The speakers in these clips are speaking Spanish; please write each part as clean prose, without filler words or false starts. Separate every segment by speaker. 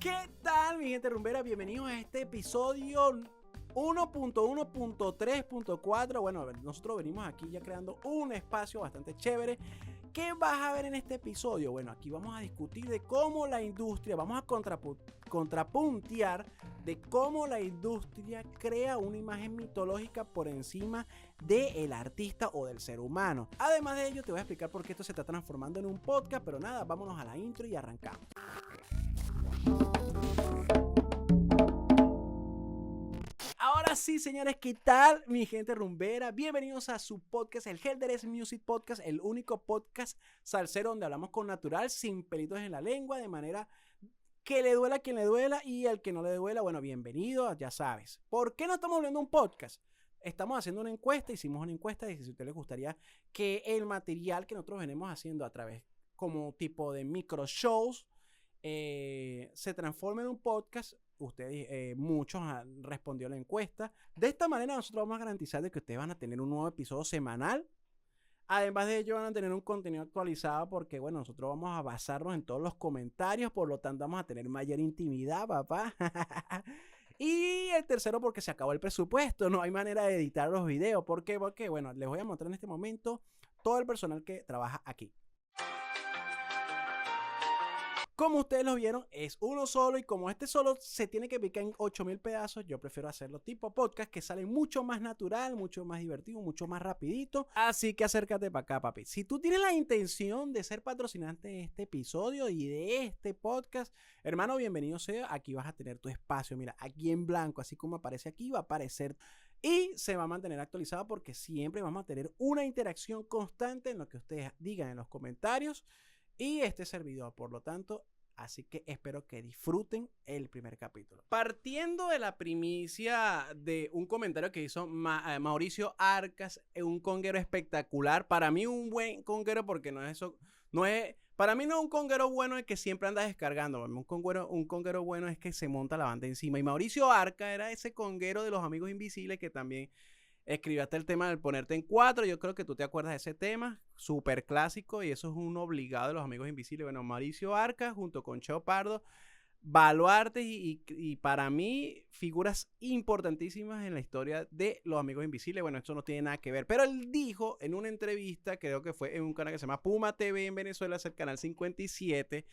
Speaker 1: ¿Qué tal, mi gente rumbera? Bienvenidos a este episodio 1.1.3.4. Bueno, nosotros venimos aquí ya creando un espacio bastante chévere. ¿Qué vas a ver en este episodio? Bueno, aquí vamos a discutir de cómo la industria, vamos a contrapuntear de cómo la industria crea una imagen mitológica por encima del artista o del ser humano. Además de ello, te voy a explicar por qué esto se está transformando en un podcast, pero nada, vámonos a la intro y arrancamos. Ahora sí, señores, ¿qué tal, mi gente rumbera? Bienvenidos a su podcast, el Helderes Music Podcast, el único podcast salsero donde hablamos con natural, sin pelitos en la lengua, de manera que le duela a quien le duela y al que no le duela, bueno, bienvenido, ya sabes. ¿Por qué no estamos hablando de un podcast? Estamos haciendo una encuesta, hicimos una encuesta y si a ustedes les gustaría que el material que nosotros venimos haciendo a través como tipo de micro shows se transforme en un podcast. Ustedes, muchos han respondido a la encuesta. De esta manera nosotros vamos a garantizar de que ustedes van a tener un nuevo episodio semanal. Además de ello van a tener un contenido actualizado porque, bueno, nosotros vamos a basarnos en todos los comentarios, por lo tanto vamos a tener mayor intimidad, papá. Y el tercero porque se acabó el presupuesto, no hay manera de editar los videos. ¿Por qué? Porque, bueno, les voy a mostrar en este momento todo el personal que trabaja aquí. Como ustedes lo vieron, es uno solo y como este solo se tiene que picar en 8.000 pedazos, yo prefiero hacerlo tipo podcast que sale mucho más natural, mucho más divertido, mucho más rapidito. Así que acércate para acá, papi. Si tú tienes la intención de ser patrocinante de este episodio y de este podcast, hermano, bienvenido sea. Aquí vas a tener tu espacio. Mira, aquí en blanco, así como aparece aquí, va a aparecer y se va a mantener actualizado porque siempre vamos a tener una interacción constante en lo que ustedes digan en los comentarios y este servidor, por lo tanto, así que espero que disfruten el primer capítulo. Partiendo de la primicia de un comentario que hizo Mauricio Arcas, un conguero espectacular, para mí un buen conguero porque no es eso, no es, para mí no es un conguero bueno el que siempre anda descargando, un conguero bueno es que se monta la banda encima, y Mauricio Arcas era ese conguero de los Amigos Invisibles que también escribiste el tema del ponerte en cuatro. Yo creo que tú te acuerdas de ese tema, súper clásico, y eso es un obligado de los Amigos Invisibles. Bueno, Mauricio Arcas junto con Cheo Pardo, baluartes y para mí figuras importantísimas en la historia de los Amigos Invisibles. Bueno, esto no tiene nada que ver, pero él dijo en una entrevista, creo que fue en un canal que se llama Puma TV en Venezuela, es el canal 57,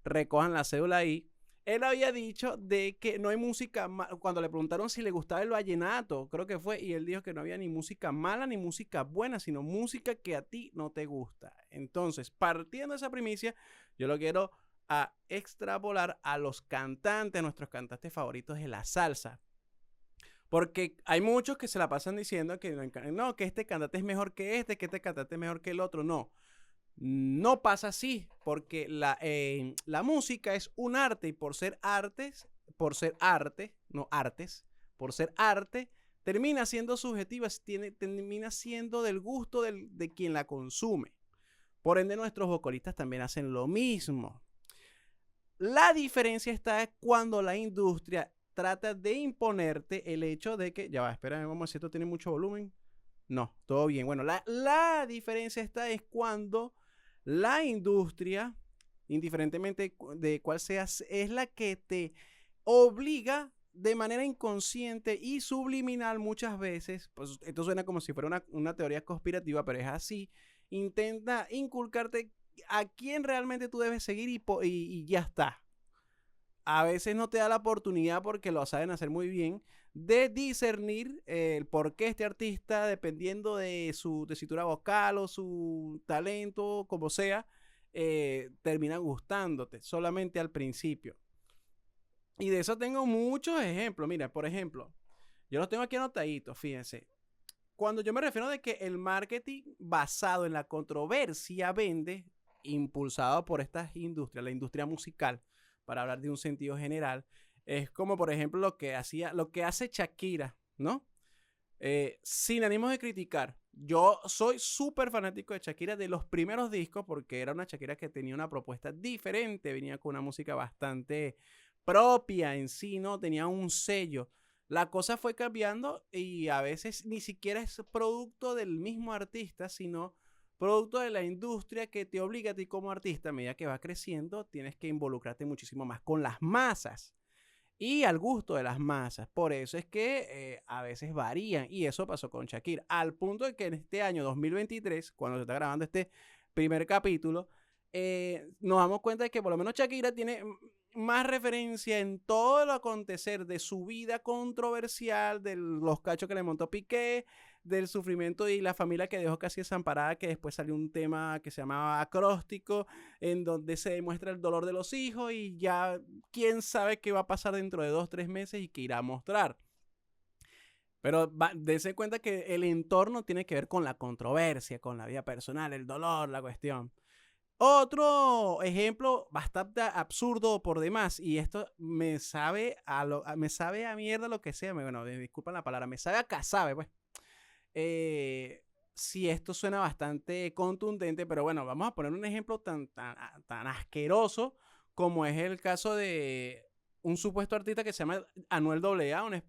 Speaker 1: recojan la cédula ahí. Él había dicho de que no hay música mala. Cuando le preguntaron si le gustaba el vallenato, creo que fue, y él dijo que no había ni música mala ni música buena, sino música que a ti no te gusta. Entonces, partiendo de esa primicia, yo lo quiero a extrapolar a los cantantes, a nuestros cantantes favoritos de la salsa. Porque hay muchos que se la pasan diciendo que no, que este cantante es mejor que este cantante es mejor que el otro. No. No pasa así, porque la música es un arte y por ser arte, termina siendo subjetiva, termina siendo del gusto de quien la consume. Por ende, nuestros vocalistas también hacen lo mismo. La diferencia está cuando la industria trata de imponerte el hecho de que, ya va, espérame, vamos a ver si esto tiene mucho volumen. No, todo bien. Bueno, la diferencia está es cuando la industria, indiferentemente de cuál sea, es la que te obliga de manera inconsciente y subliminal muchas veces, pues esto suena como si fuera una teoría conspirativa, pero es así, intenta inculcarte a quién realmente tú debes seguir y ya está. A veces no te da la oportunidad porque lo saben hacer muy bien de discernir el por qué este artista, dependiendo de su tesitura vocal o su talento, como sea, termina gustándote solamente al principio. Y de eso tengo muchos ejemplos. Mira, por ejemplo, yo los tengo aquí anotaditos, fíjense. Cuando yo me refiero de que el marketing basado en la controversia vende, impulsado por estas industrias, la industria musical, para hablar de un sentido general, es como por ejemplo lo que hace Shakira, ¿no? Sin ánimo de criticar. Yo soy súper fanático de Shakira de los primeros discos porque era una Shakira que tenía una propuesta diferente, venía con una música bastante propia en sí, ¿no? Tenía un sello. La cosa fue cambiando y a veces ni siquiera es producto del mismo artista, sino producto de la industria que te obliga a ti como artista, a medida que va creciendo, tienes que involucrarte muchísimo más con las masas y al gusto de las masas. Por eso es que a veces varían, y eso pasó con Shakira, al punto de que en este año 2023, cuando se está grabando este primer capítulo, nos damos cuenta de que por lo menos Shakira tiene más referencia en todo lo acontecer de su vida controversial, de los cachos que le montó Piqué, del sufrimiento y la familia que dejó casi desamparada, que después salió un tema que se llamaba Acróstico, en donde se demuestra el dolor de los hijos y ya quién sabe qué va a pasar dentro de 2 o 3 meses y qué irá a mostrar. Pero dense cuenta que el entorno tiene que ver con la controversia, con la vida personal, el dolor, la cuestión. Otro ejemplo bastante absurdo por demás, y esto me sabe me sabe a mierda lo que sea, bueno, disculpan la palabra, me sabe a casabe, pues. Sí, esto suena bastante contundente, pero bueno, vamos a poner un ejemplo tan asqueroso como es el caso de un supuesto artista que se llama Anuel AA,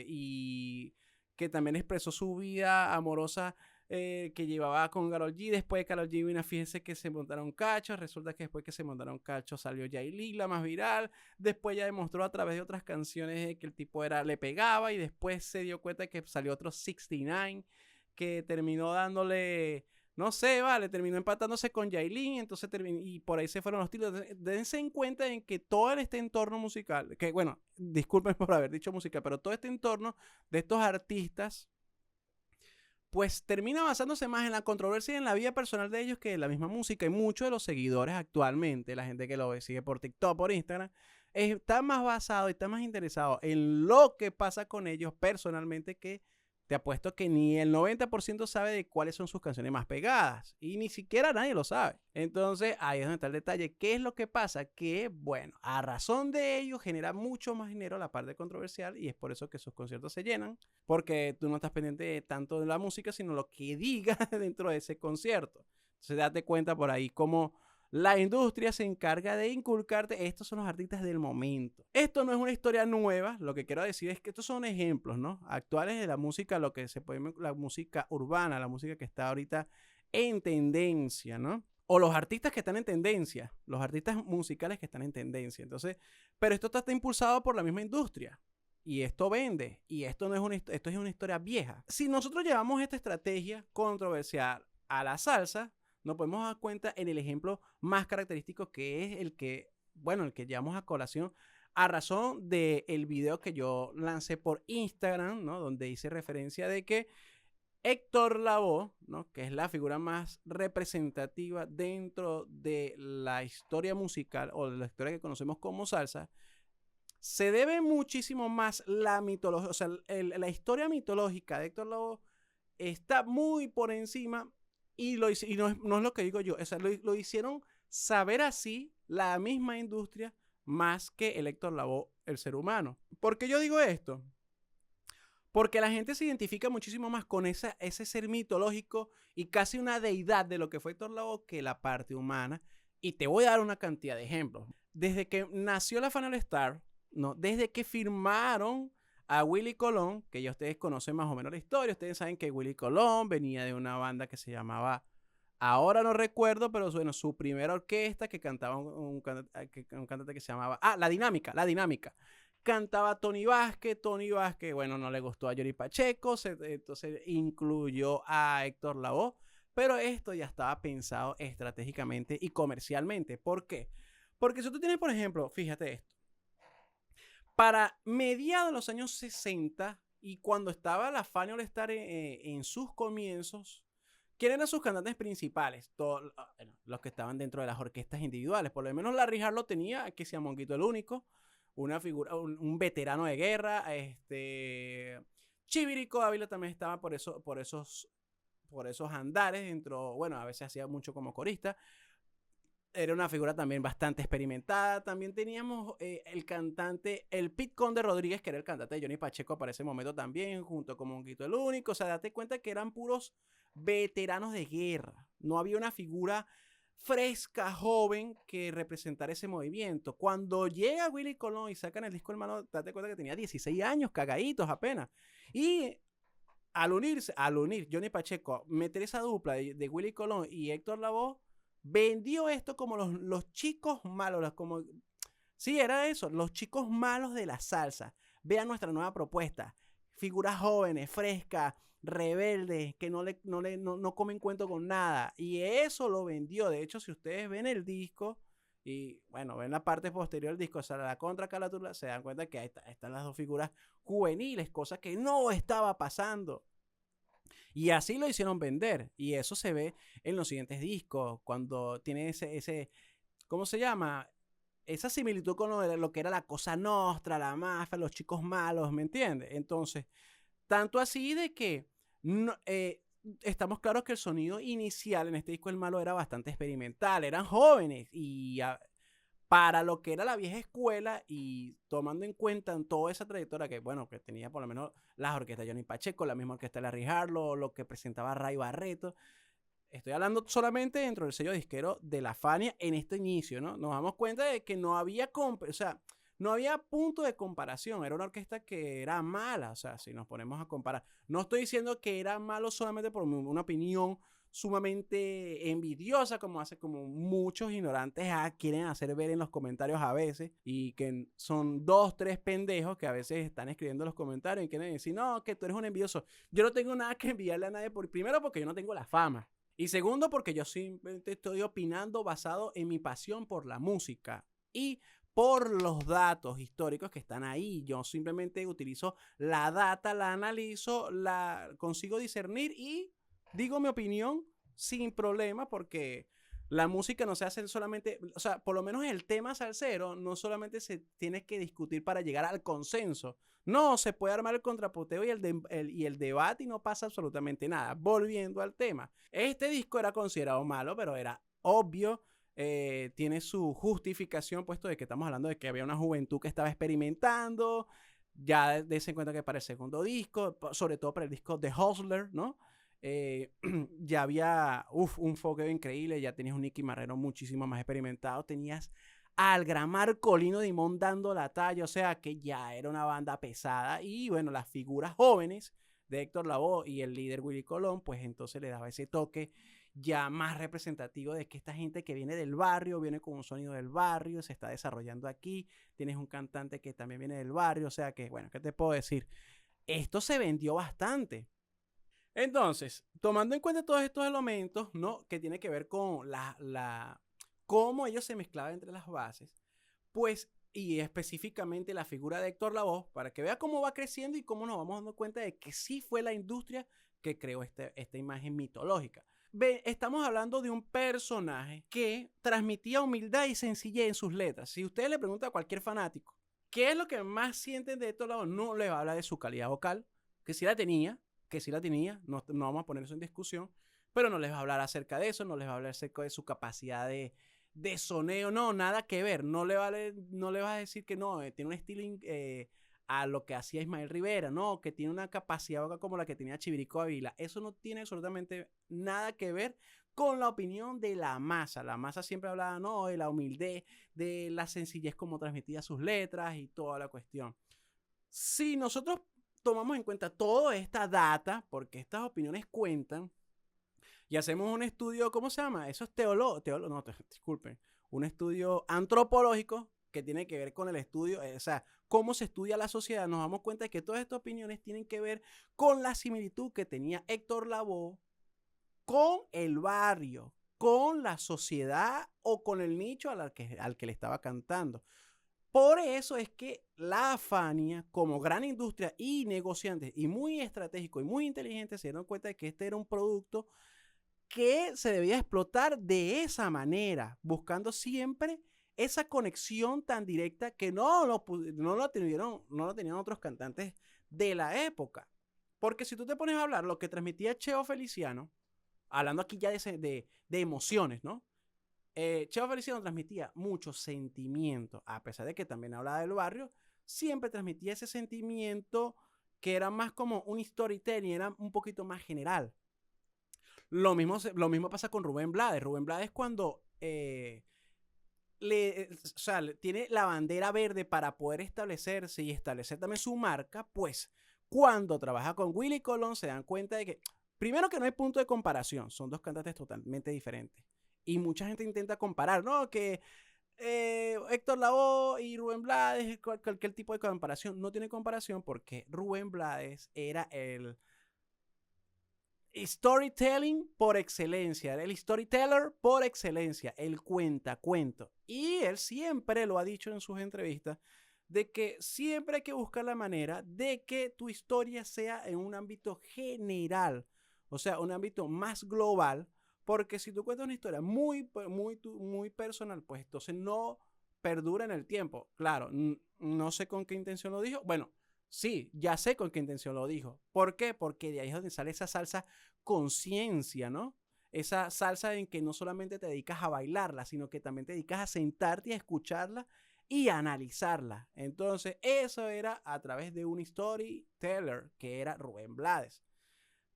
Speaker 1: y que también expresó su vida amorosa que llevaba con Karol G. Después de Karol G vino, fíjense que se montaron cachos. Resulta que después que se montaron cachos salió Yailin, la más viral. Después ya demostró a través de otras canciones que el tipo le pegaba. Y después se dio cuenta que salió otro 69 que terminó dándole, no sé, vale, terminó empatándose con Yailin. Entonces y por ahí se fueron los tiros. Dense en cuenta en que todo este entorno musical, que bueno, disculpen por haber dicho música, pero todo este entorno de estos artistas pues termina basándose más en la controversia y en la vida personal de ellos que en la misma música. Y muchos de los seguidores actualmente, la gente que lo sigue por TikTok, por Instagram, está más basado y está más interesado en lo que pasa con ellos personalmente, que te apuesto que ni el 90% sabe de cuáles son sus canciones más pegadas. Y ni siquiera nadie lo sabe. Entonces, ahí es donde está el detalle. ¿Qué es lo que pasa? Que, bueno, a razón de ello, genera mucho más dinero la parte controversial, y es por eso que sus conciertos se llenan, porque tú no estás pendiente tanto de la música, sino lo que diga dentro de ese concierto. Entonces, date cuenta por ahí cómo la industria se encarga de inculcarte. Estos son los artistas del momento. Esto no es una historia nueva. Lo que quiero decir es que estos son ejemplos, ¿no?, actuales de la música, lo que se puede, la música urbana, la música que está ahorita en tendencia, ¿no? O los artistas que están en tendencia, los artistas musicales que están en tendencia. Entonces, pero esto está impulsado por la misma industria. Y esto vende. Y esto no es esto es una historia vieja. Si nosotros llevamos esta estrategia controversial a la salsa, nos podemos dar cuenta en el ejemplo más característico, que es el que, bueno, el que llevamos a colación a razón del video que yo lancé por Instagram, ¿no?, donde hice referencia de que Héctor Lavoe, ¿no?, que es la figura más representativa dentro de la historia musical o de la historia que conocemos como salsa, se debe muchísimo más la mitología, o sea, la historia mitológica de Héctor Lavoe está muy por encima. Y no es lo que digo yo, o sea, lo hicieron saber así la misma industria más que el Héctor Lavoe, el ser humano. ¿Por qué yo digo esto? Porque la gente se identifica muchísimo más con ese ser mitológico y casi una deidad de lo que fue Héctor Lavoe que la parte humana. Y te voy a dar una cantidad de ejemplos. Desde que nació la Final Star, ¿no?, desde que firmaron a Willy Colón, que ya ustedes conocen más o menos la historia. Ustedes saben que Willy Colón venía de una banda que se llamaba, ahora no recuerdo, pero bueno, su primera orquesta, que cantaba un cantante que se llamaba, La Dinámica. Cantaba Tony Vázquez, bueno, no le gustó a Yori Pacheco, entonces incluyó a Héctor Lavoe, pero esto ya estaba pensado estratégicamente y comercialmente. ¿Por qué? Porque si tú tienes, por ejemplo, fíjate esto, para mediados de los años 60, y cuando estaba la Fania All Star en sus comienzos, ¿quién eran sus cantantes principales? Todos, bueno, los que estaban dentro de las orquestas individuales. Por lo menos Larry Harlow tenía, que se llama Monguito el Único, una figura, un veterano de guerra. Chivirico Ávila también estaba por esos andares dentro. Bueno, a veces hacía mucho como corista. Era una figura también bastante experimentada. También teníamos el cantante, el Pete Conde Rodríguez, que era el cantante de Johnny Pacheco para ese momento también, junto con Monguito el Único. O sea, date cuenta que eran puros veteranos de guerra. No había una figura fresca, joven, que representara ese movimiento. Cuando llega Willy Colón y sacan el disco Hermano, date cuenta que tenía 16 años, cagaditos apenas. Y al unir Johnny Pacheco, meter esa dupla de Willy Colón y Héctor Lavoe, vendió esto como los chicos malos, como sí, era eso, los chicos malos de la salsa. Vean nuestra nueva propuesta. Figuras jóvenes, frescas, rebeldes, que no comen cuento con nada. Y eso lo vendió. De hecho, si ustedes ven el disco y, bueno, ven la parte posterior del disco, o sea, la contracarátula, se dan cuenta que están las dos figuras juveniles, cosa que no estaba pasando. Y así lo hicieron vender. Y eso se ve en los siguientes discos, cuando tiene ¿cómo se llama? Esa similitud con lo que era la Cosa Nostra, la mafia, los chicos malos, ¿me entiendes? Entonces, tanto así de que no, estamos claros que el sonido inicial en este disco El Malo era bastante experimental, eran jóvenes y para lo que era la vieja escuela y tomando en cuenta en toda esa trayectoria que, bueno, que tenía por lo menos las orquestas de Johnny Pacheco, la misma orquesta de Larry Harlow, lo que presentaba Ray Barreto. Estoy hablando solamente dentro del sello disquero de la Fania en este inicio, ¿no? Nos damos cuenta de que no había, o sea, no había punto de comparación. Era una orquesta que era mala, o sea, si nos ponemos a comparar. No estoy diciendo que era malo solamente por una opinión sumamente envidiosa como muchos ignorantes quieren hacer ver en los comentarios a veces y que son 2, 3 pendejos que a veces están escribiendo los comentarios y quieren decir, no, que tú eres un envidioso. Yo no tengo nada que enviarle a nadie, primero porque yo no tengo la fama. Y segundo, porque yo simplemente estoy opinando basado en mi pasión por la música y por los datos históricos que están ahí. Yo simplemente utilizo la data, la analizo, la consigo discernir y digo mi opinión sin problema porque la música no se hace solamente, o sea, por lo menos el tema salsero no solamente se tiene que discutir para llegar al consenso. No, se puede armar el contrapoteo y el debate y no pasa absolutamente nada. Volviendo al tema. Este disco era considerado malo, pero era obvio. Tiene su justificación, puesto de que estamos hablando de que había una juventud que estaba experimentando. Ya des en cuenta que para el segundo disco, sobre todo para el disco The Hustler, ¿no? Ya había un fogueo increíble, ya tenías un Nicky Marrero muchísimo más experimentado, tenías al Gran Marcolino Dimond dando la talla, o sea que ya era una banda pesada y bueno, las figuras jóvenes de Héctor Lavoe y el líder Willy Colón, pues entonces le daba ese toque ya más representativo de que esta gente que viene del barrio, viene con un sonido del barrio, se está desarrollando aquí, tienes un cantante que también viene del barrio, o sea que bueno, ¿qué te puedo decir? Esto se vendió bastante. Entonces, tomando en cuenta todos estos elementos, ¿no? Que tiene que ver con cómo ellos se mezclaban entre las bases, pues, y específicamente la figura de Héctor Lavoe, para que vea cómo va creciendo y cómo nos vamos dando cuenta de que sí fue la industria que creó esta imagen mitológica. Estamos hablando de un personaje que transmitía humildad y sencillez en sus letras. Si usted le pregunta a cualquier fanático, ¿qué es lo que más sienten de Héctor Lavoe? No le va a hablar de su calidad vocal, que sí la tenía, no vamos a poner eso en discusión, pero no les va a hablar acerca de eso, no les va a hablar acerca de su capacidad de soneo, no, nada que ver, no le va a decir que no, tiene un estilo a lo que hacía Ismael Rivera, no, que tiene una capacidad vocal como la que tenía Chivirico Ávila, eso no tiene absolutamente nada que ver con la opinión de la masa siempre hablaba, no, de la humildad, de la sencillez como transmitía sus letras y toda la cuestión. Si nosotros tomamos en cuenta toda esta data, porque estas opiniones cuentan, y hacemos un estudio, ¿cómo se llama? Eso es disculpen, un estudio antropológico que tiene que ver con el estudio, o sea, cómo se estudia la sociedad, nos damos cuenta de que todas estas opiniones tienen que ver con la similitud que tenía Héctor Lavoe con el barrio, con la sociedad o con el nicho al que le estaba cantando. Por eso es que la Fania, como gran industria y negociante y muy estratégico y muy inteligente, se dieron cuenta de que este era un producto que se debía explotar de esa manera, buscando siempre esa conexión tan directa que no lo tenían otros cantantes de la época. Porque si tú te pones a hablar lo que transmitía Cheo Feliciano, hablando aquí ya de emociones, ¿no? Cheo Feliciano transmitía mucho sentimiento, a pesar de que también hablaba del barrio, siempre transmitía ese sentimiento que era más como un storytelling, era un poquito más general. Lo mismo pasa con Rubén Blades. Rubén Blades cuando o sea, tiene la bandera verde para poder establecerse y establecer también su marca, pues cuando trabaja con Willy Colón se dan cuenta de que, primero que no hay punto de comparación, son dos cantantes totalmente diferentes. Y mucha gente intenta comparar, ¿no? Que Héctor Lavoe y Rubén Blades, cualquier tipo de comparación, no tiene comparación porque Rubén Blades era el storytelling por excelencia, era el storyteller por excelencia, el cuento. Y él siempre lo ha dicho en sus entrevistas, de que siempre hay que buscar la manera de que tu historia sea en un ámbito general, o sea, un ámbito más global, porque si tú cuentas una historia muy personal, pues entonces no perdura en el tiempo. Claro, no sé con qué intención lo dijo. Bueno, sí, ya sé con qué intención lo dijo. ¿Por qué? Porque de ahí es donde sale esa salsa conciencia, ¿no? Esa salsa en que no solamente te dedicas a bailarla, sino que también te dedicas a sentarte y a escucharla y analizarla. Entonces, eso era a través de un storyteller que era Rubén Blades.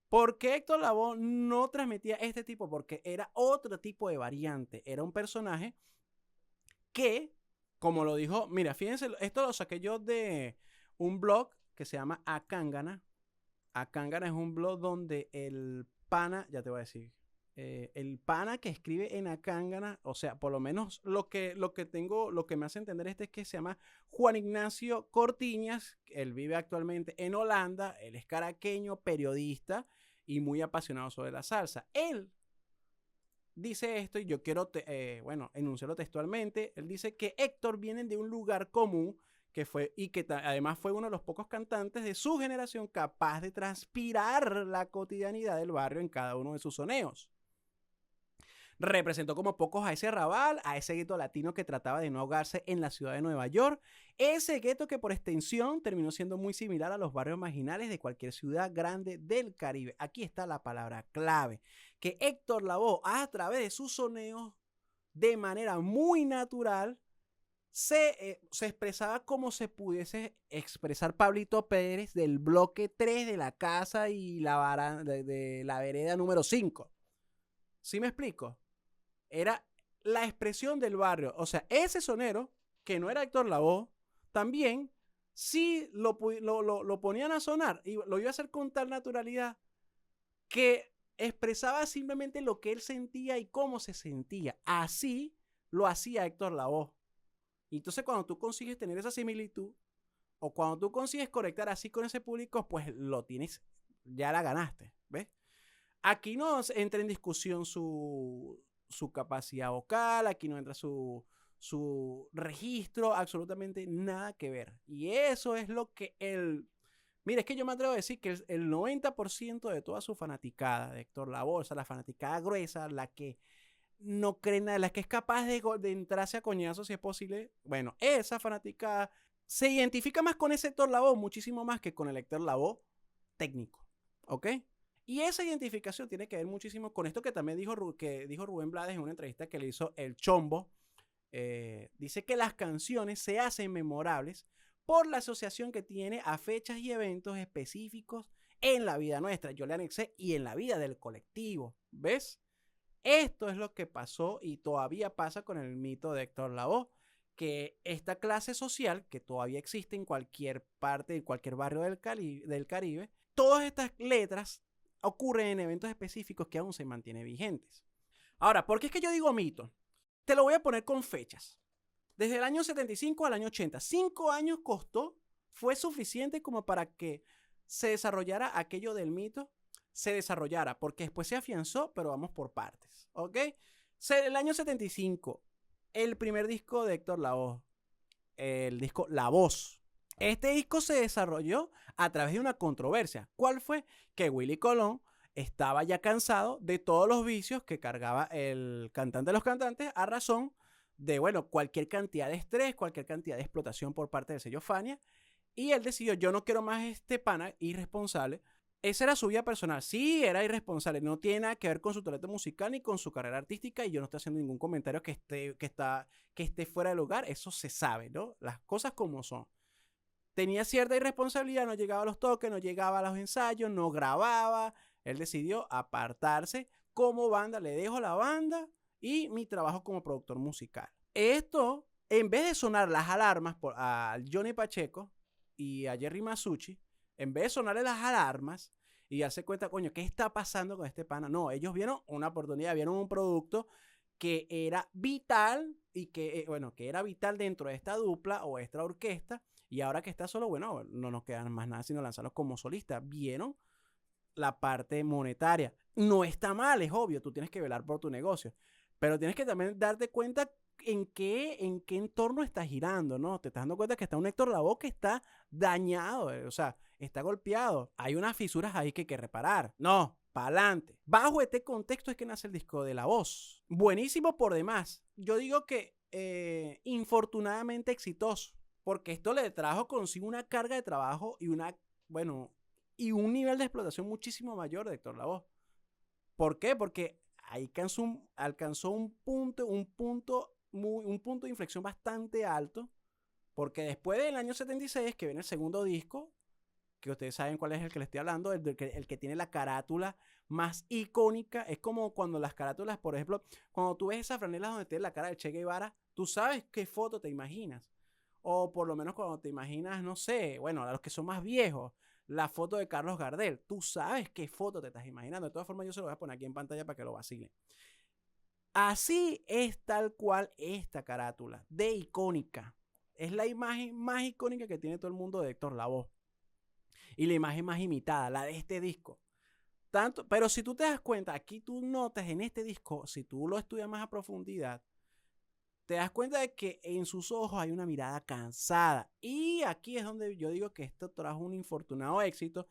Speaker 1: ¿Por qué Héctor Lavoe no transmitía este tipo? Porque era otro tipo de variante. Era un personaje que, como lo dijo, mira, fíjense, esto lo saqué yo de un blog que se llama Acángana. Acángana es un blog donde el pana, ya te voy a decir, el pana que escribe en Acángana, o sea, por lo menos lo que tengo, lo que me hace entender es que se llama Juan Ignacio Cortiñas. Él vive actualmente en Holanda, él es caraqueño, periodista y muy apasionado sobre la salsa. Él dice esto y yo quiero, bueno, enunciarlo textualmente. Él dice que Héctor viene de un lugar común que fue, y que además fue uno de los pocos cantantes de su generación capaz de transpirar la cotidianidad del barrio en cada uno de sus soneos. Representó como pocos a ese arrabal, a ese gueto latino que trataba de no ahogarse en la ciudad de Nueva York, ese gueto que por extensión terminó siendo muy similar a los barrios marginales de cualquier ciudad grande del Caribe. Aquí está la palabra clave, que Héctor Lavoe, a través de sus soneos, de manera muy natural, se expresaba como se pudiese expresar Pablito Pérez del bloque 3 de la casa y de la vereda número 5. ¿Sí me explico? Era la expresión del barrio. O sea, ese sonero, que no era Héctor Lavoe, también sí lo ponían a sonar y lo iba a hacer con tal naturalidad que expresaba simplemente lo que él sentía y cómo se sentía. Así lo hacía Héctor Lavoe. Y entonces cuando tú consigues tener esa similitud o cuando tú consigues conectar así con ese público, pues lo tienes, ya la ganaste, ¿ves? Aquí no entra en discusión su capacidad vocal, aquí no entra su registro, absolutamente nada que ver. Y eso es lo que mira, es que yo me atrevo a decir que el 90% de toda su fanaticada de Héctor Lavoe, o sea, la fanaticada gruesa, la que no cree nada, la que es capaz de entrarse a coñazos si es posible, bueno, esa fanaticada se identifica más con ese Héctor Lavoe, muchísimo más que con el Héctor Lavoe técnico, ¿ok? Y esa identificación tiene que ver muchísimo con esto que también dijo Rubén Blades en una entrevista que le hizo El Chombo. Dice que las canciones se hacen memorables por la asociación que tiene a fechas y eventos específicos en la vida nuestra. Yo le anexé y en la vida del colectivo. ¿Ves? Esto es lo que pasó y todavía pasa con el mito de Héctor Lavoe, que esta clase social que todavía existe en cualquier parte, en cualquier barrio del Caribe, todas estas letras ocurren en eventos específicos que aún se mantienen vigentes. Ahora, ¿por qué es que yo digo mito? Te lo voy a poner con fechas. Desde el año 75 al año 80. 5 años costó, fue suficiente como para que se desarrollara aquello del mito, se desarrollara, porque después se afianzó, pero vamos por partes, ¿ok? El año 75, el primer disco de Héctor Lavoe, el disco La Voz. Este disco se desarrolló a través de una controversia. ¿Cuál fue? Que Willy Colón estaba ya cansado de todos los vicios que cargaba el cantante de los cantantes a razón de, bueno, cualquier cantidad de estrés, cualquier cantidad de explotación por parte del sello Fania. Y él decidió, yo no quiero más este pana irresponsable. Esa era su vida personal. Sí, era irresponsable. No tiene nada que ver con su talento musical ni con su carrera artística. Y yo no estoy haciendo ningún comentario que esté fuera de lugar. Eso se sabe, ¿no? Las cosas como son. Tenía cierta irresponsabilidad, no llegaba a los toques, no llegaba a los ensayos, no grababa. Él decidió apartarse como banda. Le dejo la banda y mi trabajo como productor musical. Esto, en vez de sonar las alarmas a Johnny Pacheco y a Jerry Masucci, En vez de sonarle las alarmas y darse cuenta, coño, ¿qué está pasando con este pana? No, ellos vieron una oportunidad, vieron un producto que era vital y que, bueno, que era vital dentro de esta dupla o esta orquesta. Y ahora que está solo, bueno, no nos queda más nada sino lanzarlos como solista. Vieron la parte monetaria. No está mal, es obvio, tú tienes que velar por tu negocio, pero tienes que también darte cuenta en qué entorno estás girando, ¿no? Te estás dando cuenta que está un Héctor Lavoe que está dañado, o sea, está golpeado. Hay unas fisuras ahí que hay que reparar. No, para adelante. Bajo este contexto es que nace el disco de La Voz. Buenísimo por demás. Yo digo que infortunadamente exitoso, porque esto le trajo consigo una carga de trabajo y bueno, y un nivel de explotación muchísimo mayor de Héctor Lavoe. ¿Por qué? Porque ahí alcanzó un punto de inflexión bastante alto, porque después del año 76, que viene el segundo disco, que ustedes saben cuál es el que les estoy hablando, el que tiene la carátula más icónica. Es como cuando las carátulas, por ejemplo, cuando tú ves esas franelas donde tiene la cara de Che Guevara, tú sabes qué foto te imaginas. O por lo menos cuando te imaginas, no sé, bueno, a los que son más viejos, la foto de Carlos Gardel. Tú sabes qué foto te estás imaginando. De todas formas, yo se lo voy a poner aquí en pantalla para que lo vacilen. Así es tal cual esta carátula de icónica. Es la imagen más icónica que tiene todo el mundo de Héctor Lavoe. Y la imagen más imitada, la de este disco. Pero si tú te das cuenta, aquí tú notas en este disco, si tú lo estudias más a profundidad, te das cuenta de que en sus ojos hay una mirada cansada. Y aquí es donde yo digo que esto trajo un infortunado éxito,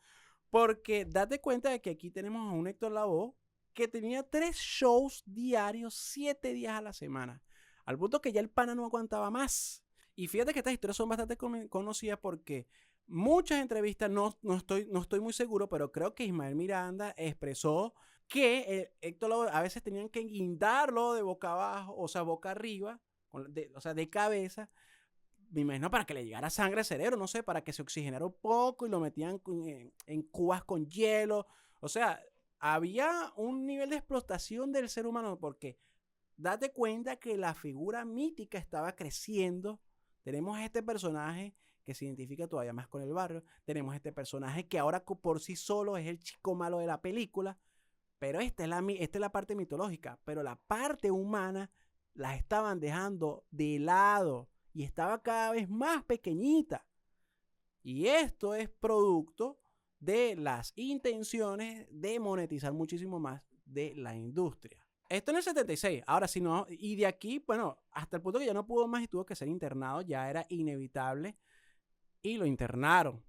Speaker 1: porque date cuenta de que aquí tenemos a un Héctor Lavoe que tenía 3 shows diarios, 7 días a la semana, al punto que ya el pana no aguantaba más. Y fíjate que estas historias son bastante conocidas porque muchas entrevistas, no estoy muy seguro, pero creo que Ismael Miranda expresó que Héctor Lavoe a veces tenían que guindarlo de boca abajo, o sea, boca arriba, o sea, de cabeza, me imagino para que le llegara sangre al cerebro, no sé, para que se oxigenara un poco y lo metían en cubas con hielo. O sea, había un nivel de explotación del ser humano porque date cuenta que la figura mítica estaba creciendo. Tenemos a este personaje que se identifica todavía más con el barrio. Tenemos a este personaje que ahora por sí solo es el chico malo de la película. Pero esta es la parte mitológica. Pero la parte humana la estaban dejando de lado y estaba cada vez más pequeñita. Y esto es producto de las intenciones de monetizar muchísimo más de la industria. Esto en el 76, ahora sí no, y de aquí, bueno, hasta el punto que ya no pudo más y tuvo que ser internado, ya era inevitable, y lo internaron.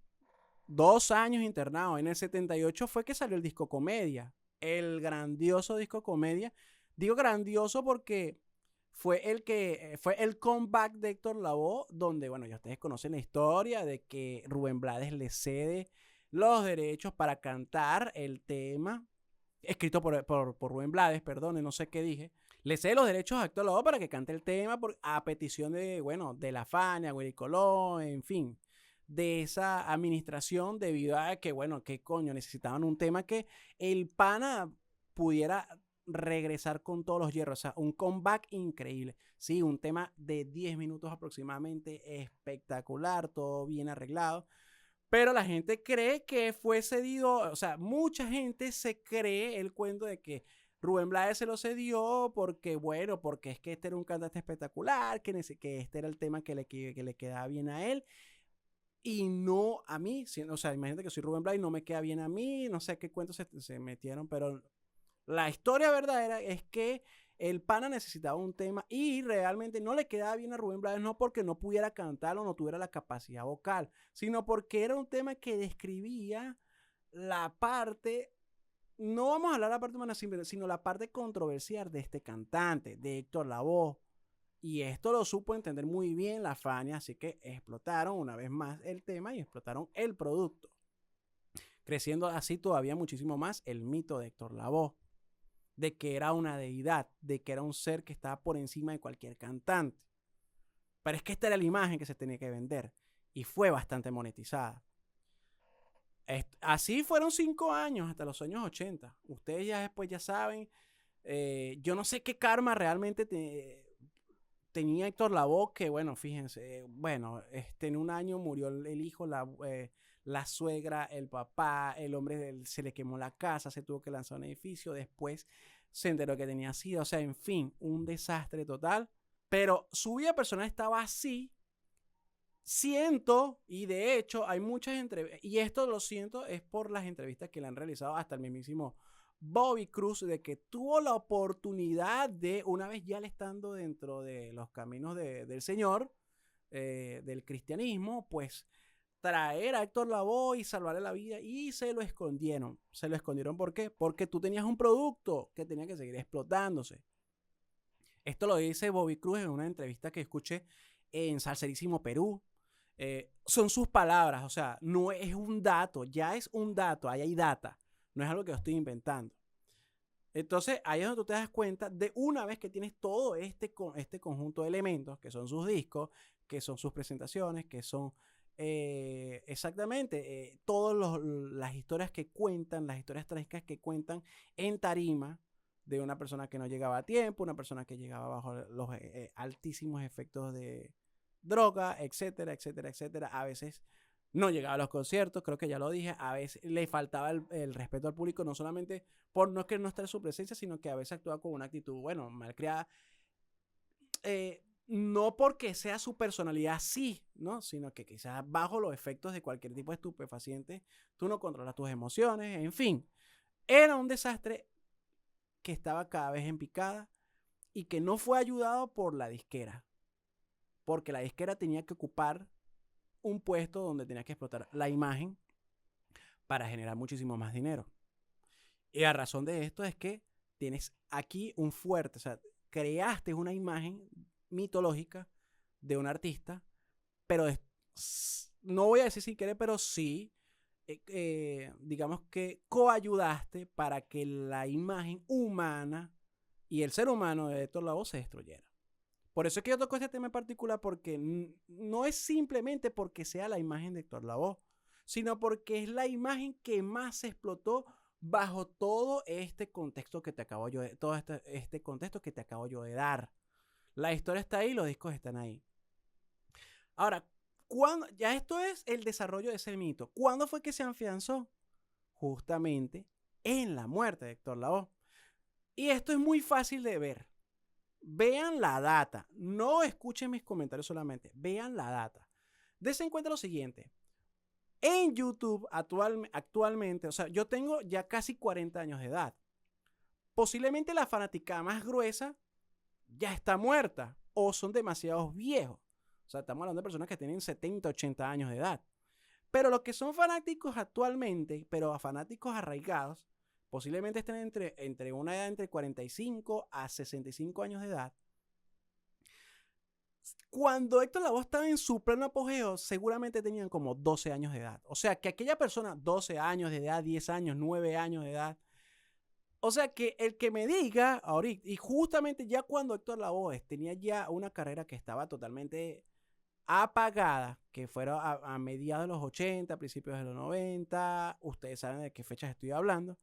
Speaker 1: 2 años internado. En el 78 fue que salió el disco Comedia, el grandioso disco Comedia. Digo grandioso porque fue el comeback de Héctor Lavoe, donde, bueno, ya ustedes conocen la historia de que Rubén Blades le cede los derechos para cantar el tema, escrito por Rubén Blades, perdón, no sé qué dije. Le cede los derechos a Héctor Lavoe para que cante el tema a petición de, bueno, de la Fania, Willy Colón, en fin, de esa administración, debido a que, bueno, que coño, necesitaban un tema que el pana pudiera regresar con todos los hierros, o sea, un comeback increíble. Sí, un tema de 10 minutos aproximadamente, espectacular, todo bien arreglado, pero la gente cree que fue cedido, o sea, mucha gente se cree el cuento de que Rubén Blades se lo cedió porque, bueno, porque es que este era un cantante espectacular, que este era el tema que le quedaba bien a él, y no a mí. O sea, imagínate que soy Rubén Blades y no me queda bien a mí, no sé qué cuentos se metieron, pero la historia verdadera es que el pana necesitaba un tema y realmente no le quedaba bien a Rubén Blades, no porque no pudiera cantar o no tuviera la capacidad vocal, sino porque era un tema que describía la parte, no vamos a hablar de la parte humana, sino la parte controversial de este cantante, de Héctor Lavoe. Y esto lo supo entender muy bien la Fania, así que explotaron una vez más el tema y explotaron el producto, creciendo así todavía muchísimo más el mito de Héctor Lavoe, de que era una deidad, de que era un ser que estaba por encima de cualquier cantante. Pero es que esta era la imagen que se tenía que vender y fue bastante monetizada. Así fueron 5 años hasta los años 80. Ustedes ya después ya saben, yo no sé qué karma realmente tenía Héctor Lavoe, que bueno, fíjense, bueno, en un año murió el hijo, la suegra, el papá, el hombre se le quemó la casa, se tuvo que lanzar a un edificio, después se enteró que tenía SIDA, o sea, en fin, un desastre total. Pero su vida personal estaba así. Siento, y de hecho hay muchas entrevistas, y esto lo siento es por las entrevistas que le han realizado hasta el mismísimo Bobby Cruz, de que tuvo la oportunidad de, una vez ya le estando dentro de los caminos del Señor, del cristianismo, pues traer a Héctor Lavoe y salvarle la vida, y se lo escondieron. ¿Se lo escondieron por qué? Porque tú tenías un producto que tenía que seguir explotándose. Esto lo dice Bobby Cruz en una entrevista que escuché en Salserísimo Perú. Son sus palabras, o sea, no es un dato, ya es un dato, ahí hay data, no es algo que yo estoy inventando. Entonces, ahí es donde tú te das cuenta de una vez que tienes todo este conjunto de elementos, que son sus discos, que son sus presentaciones, que son exactamente todas las historias que cuentan, las historias trágicas que cuentan en tarima de una persona que no llegaba a tiempo, una persona que llegaba bajo los altísimos efectos de droga, etcétera, etcétera, etcétera. A veces no llegaba a los conciertos, creo que ya lo dije, a veces le faltaba el respeto al público, no solamente por no querer no estar en su presencia, sino que a veces actuaba con una actitud, bueno, malcriada, no porque sea su personalidad así, ¿no? Sino que quizás bajo los efectos de cualquier tipo de estupefaciente, tú no controlas tus emociones, en fin. Era un desastre que estaba cada vez en picada y que no fue ayudado por la disquera, porque la disquera tenía que ocupar un puesto donde tenía que explotar la imagen para generar muchísimo más dinero. Y a razón de esto es que tienes aquí un fuerte, o sea, creaste una imagen mitológica de un artista, pero no voy a decir sin querer, pero sí, digamos que coayudaste para que la imagen humana y el ser humano de Héctor Lavoe se destruyera. Por eso es que yo toco este tema en particular, porque no es simplemente porque sea la imagen de Héctor Lavoe, sino porque es la imagen que más se explotó bajo todo este contexto que te acabo yo de, todo este contexto que te acabo yo de dar. La historia está ahí, los discos están ahí. Ahora, ya esto es el desarrollo de ese mito. ¿Cuándo fue que se afianzó? Justamente en la muerte de Héctor Lavoe. Y esto es muy fácil de ver. Vean la data. No escuchen mis comentarios solamente. Vean la data. Dese en cuenta lo siguiente. En YouTube actualmente, o sea, yo tengo ya casi 40 años de edad. Posiblemente la fanaticada más gruesa ya está muerta o son demasiado viejos. O sea, estamos hablando de personas que tienen 70, 80 años de edad. Pero los que son fanáticos actualmente, pero a fanáticos arraigados, posiblemente estén entre una edad entre 45 a 65 años de edad. Cuando Héctor Lavoe estaba en su pleno apogeo, seguramente tenían como 12 años de edad. O sea, que aquella persona, 12 años de edad, 10 años, 9 años de edad. O sea, que el que me diga ahorita, y justamente ya cuando Héctor Lavoe tenía ya una carrera que estaba totalmente apagada, que fuera a mediados de los 80, principios de los 90, ustedes saben de qué fechas estoy hablando.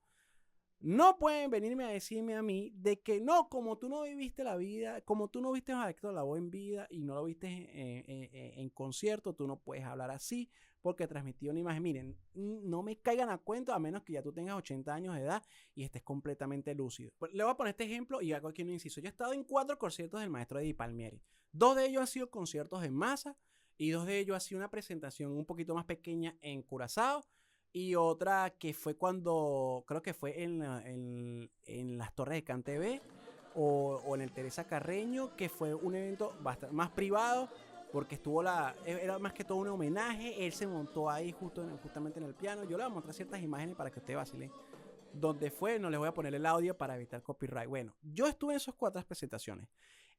Speaker 1: No pueden venirme a decirme a mí de que no, como tú no viviste la vida, como tú no viste a Héctor Lavoe en vida y no lo viste en concierto, tú no puedes hablar así porque transmitió una imagen. Miren, no me caigan a cuento a menos que ya tú tengas 80 años de edad y estés completamente lúcido. Pues, le voy a poner este ejemplo y hago aquí un inciso. Yo he estado en 4 conciertos del maestro Eddie Palmieri. 2 de ellos han sido conciertos en masa y 2 de ellos ha sido una presentación un poquito más pequeña en Curazao. Y otra que fue cuando, creo que fue en las Torres de Can TV o en el Teresa Carreño, que fue un evento bastante más privado, porque era más que todo un homenaje. Él se montó ahí justamente en el piano. Yo le voy a mostrar ciertas imágenes para que ustedes vacilen dónde fue. No les voy a poner el audio para evitar copyright. Bueno, yo estuve en esas 4 presentaciones.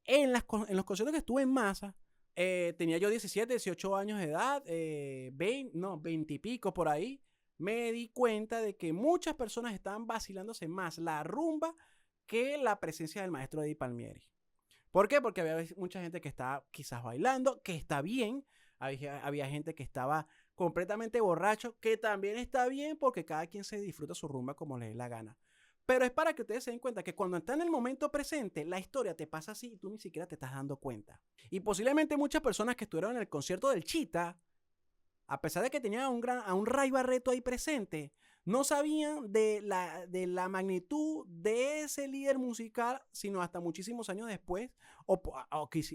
Speaker 1: En los conciertos que estuve en masa, tenía yo 17, 18 años de edad, 20 y pico por ahí. Me di cuenta de que muchas personas estaban vacilándose más la rumba que la presencia del maestro Eddie Palmieri. ¿Por qué? Porque había mucha gente que estaba quizás bailando, que está bien. Había gente que estaba completamente borracho, que también está bien porque cada quien se disfruta su rumba como le dé la gana. Pero es para que ustedes se den cuenta que cuando está en el momento presente, la historia te pasa así y tú ni siquiera te estás dando cuenta. Y posiblemente muchas personas que estuvieron en el concierto del Cheetah, a pesar de que tenían a un Ray Barretto ahí presente, no sabían de la magnitud de ese líder musical, sino hasta muchísimos años después, o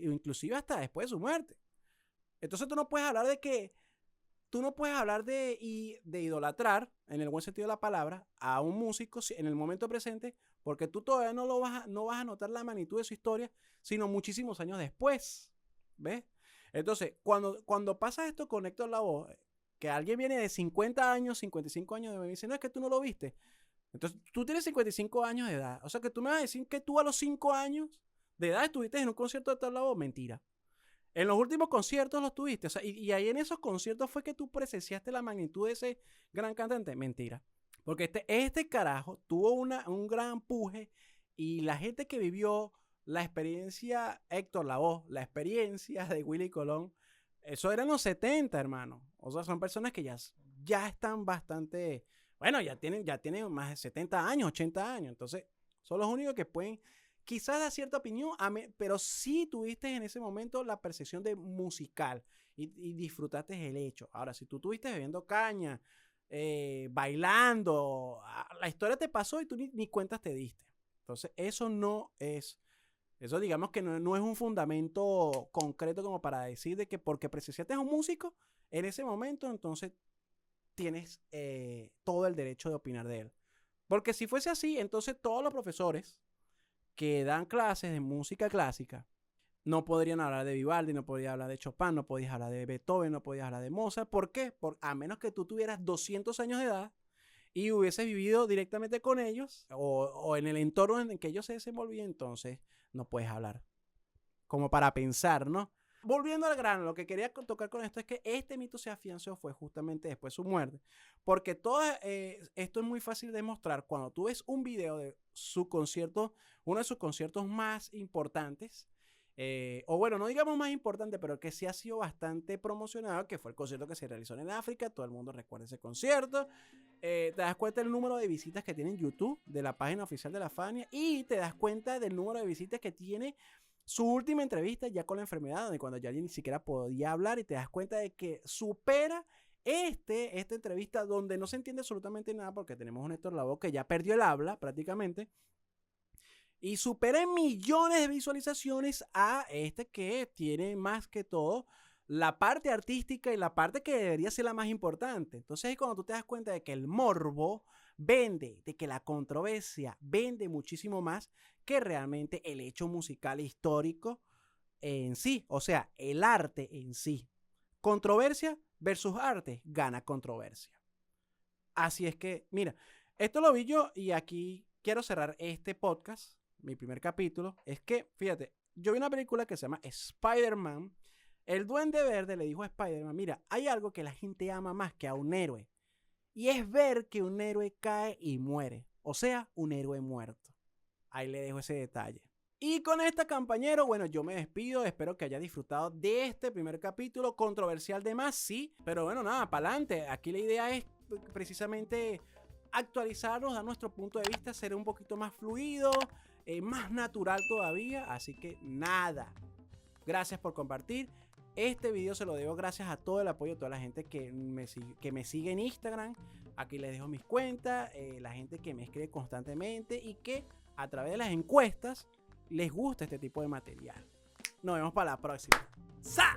Speaker 1: inclusive hasta después de su muerte. Entonces tú no puedes hablar de idolatrar, en el buen sentido de la palabra, a un músico en el momento presente, porque tú todavía no vas a notar la magnitud de su historia, sino muchísimos años después. ¿Ves? Entonces, cuando pasa esto con Héctor Lavoe, que alguien viene de 50 años, 55 años, y me dice, no, es que tú no lo viste. Entonces, tú tienes 55 años de edad. O sea, que tú me vas a decir que tú a los 5 años de edad estuviste en un concierto de Héctor Lavoe. Mentira. En los últimos conciertos los tuviste. O sea, y ahí en esos conciertos fue que tú presenciaste la magnitud de ese gran cantante. Mentira. Porque este carajo tuvo un gran empuje y la gente que vivió la experiencia Héctor Lavoe, la experiencia de Willy Colón, eso era en los 70, hermano. O sea, son personas que ya están bastante, bueno, ya tienen más de 70 años, 80 años. Entonces, son los únicos que pueden quizás dar cierta opinión, pero sí tuviste en ese momento la percepción de musical y disfrutaste el hecho. Ahora, si tú estuviste bebiendo caña, bailando, la historia te pasó y tú ni cuentas te diste. Entonces, eso digamos que no es un fundamento concreto como para decir de que porque presenciaste a un músico en ese momento, entonces tienes todo el derecho de opinar de él. Porque si fuese así, entonces todos los profesores que dan clases de música clásica no podrían hablar de Vivaldi, no podrían hablar de Chopin, no podías hablar de Beethoven, no podías hablar de Mozart. ¿Por qué? A menos que tú tuvieras 200 años de edad y hubieses vivido directamente con ellos o en el entorno en el que ellos se desenvolvían, entonces no puedes hablar. Como para pensar, ¿no? Volviendo al grano, lo que quería tocar con esto es que este mito se afianzó fue justamente después de su muerte. Porque todo esto es muy fácil de mostrar cuando tú ves un video de su concierto, uno de sus conciertos más importantes, o bueno, no digamos más importante, pero que sí ha sido bastante promocionado, que fue el concierto que se realizó en África. Todo el mundo recuerda ese concierto. Te das cuenta del número de visitas que tiene en YouTube de la página oficial de la Fania y te das cuenta del número de visitas que tiene su última entrevista ya con la enfermedad, donde cuando ya ni siquiera podía hablar, y te das cuenta de que supera esta entrevista donde no se entiende absolutamente nada porque tenemos un Héctor Lavoe que ya perdió el habla prácticamente y supera en millones de visualizaciones a este que tiene más que todo la parte artística y la parte que debería ser la más importante. Entonces es cuando tú te das cuenta de que el morbo vende, de que la controversia vende muchísimo más que realmente el hecho musical histórico en sí, o sea, el arte en sí. Controversia versus arte gana controversia. Así es que, mira, esto lo vi yo y aquí quiero cerrar este podcast, mi primer capítulo. Es que, fíjate, yo vi una película que se llama Spider-Man. El Duende Verde le dijo a Spider-Man, mira, hay algo que la gente ama más que a un héroe. Y es ver que un héroe cae y muere. O sea, un héroe muerto. Ahí le dejo ese detalle. Y con esta, compañero, bueno, yo me despido. Espero que haya disfrutado de este primer capítulo. Controversial de más, sí. Pero bueno, nada, para adelante. Aquí la idea es precisamente actualizarnos, dar nuestro punto de vista, ser un poquito más fluido, más natural todavía. Así que nada. Gracias por compartir. Este video se lo debo gracias a todo el apoyo de toda la gente que me sigue en Instagram. Aquí les dejo mis cuentas, la gente que me escribe constantemente y que a través de las encuestas les gusta este tipo de material. Nos vemos para la próxima. ¡Sa!